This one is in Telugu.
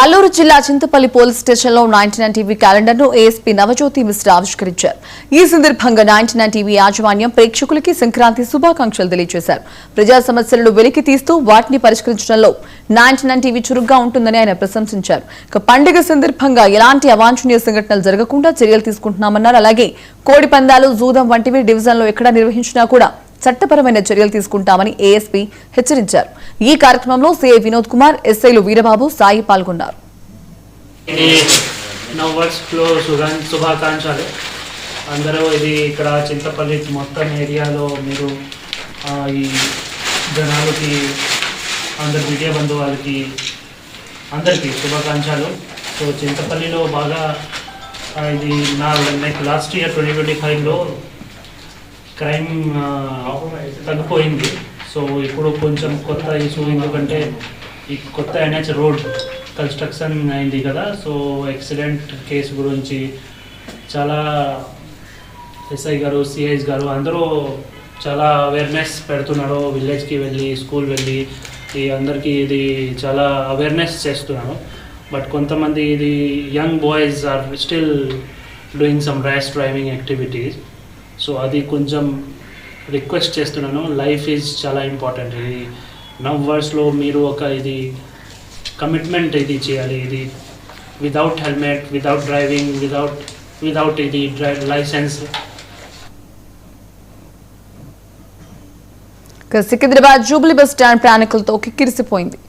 అల్లూరు జిల్లా చింతపల్లి పోలీస్ స్టేషన్లో 99 టీవీ క్యాలెండర్ను ఏఎస్పీ నవజ్యోతి మిశ్రా ఆవిష్కరించారు. ఈ సందర్భంగా 99 టీవీ యాజమాన్యం ప్రేక్షకులకి సంక్రాంతి శుభాకాంక్షలు తెలియజేశారు. ప్రజా సమస్యలను వెలికి తీస్తూ వాటిని పరిష్కరించడంలో 99 టీవీ చురుగ్గా ఉంటుందని ఆయన ప్రశంసించారు. పండుగ సందర్భంగా ఎలాంటి అవాంఛనీయ సంఘటనలు జరగకుండా చర్యలు తీసుకుంటున్నామన్నారు. అలాగే కోడి పందాలు, జూదం వంటివి డివిజన్లో ఎక్కడ నిర్వహించినా కూడా చట్టపరమైన చర్యలు తీసుకుంటామని ఏఎస్పీ హెచ్చరించారు. ఈ కార్యక్రమంలో సిఐ వినోద్ కుమార్, ఎస్ఐలు వీరబాబు, సాయి పాల్గొన్నారు. శుభాకాంక్షలు అందరూ. ఇది ఇక్కడ చింతపల్లి మొత్తం ఏరియాలో మీరు ఈ జనాలకి, అందరు మీడియా బంధు వాళ్ళకి అందరికీ శుభాకాంక్షలు. సో చింతపల్లిలో బాగా ఇది లాస్ట్ ఇయర్ 2025లో క్రైమ్ తగ్గిపోయింది. సో ఇప్పుడు కొంచెం కొత్త ఇష్యూ, ఎందుకంటే ఈ కొత్త NH రోడ్ కన్స్ట్రక్షన్ అయింది కదా. సో యాక్సిడెంట్ కేసు గురించి చాలా ఎస్ఐ గారు, సిఐస్ గారు అందరూ చాలా అవేర్నెస్ పెడుతున్నారు. విలేజ్కి వెళ్ళి, స్కూల్ వెళ్ళి ఈ అందరికీ ఇది చాలా అవేర్నెస్ చేస్తున్నారు. బట్ కొంతమంది ఇది young boys are still doing some rash driving activities. So అది కొంచెం రిక్వెస్ట్ చేస్తున్నాను. లైఫ్ ఈజ్ చాలా ఇంపార్టెంట్. ఇది నవ్వర్స్లో మీరు ఒక ఇది కమిట్మెంట్ ఇది చేయాలి. ఇది without helmet, without driving, without ఇది licence. Secunderabad Jubilee bus stand ప్రయాణికులతో కిక్కిరిసిపోయింది.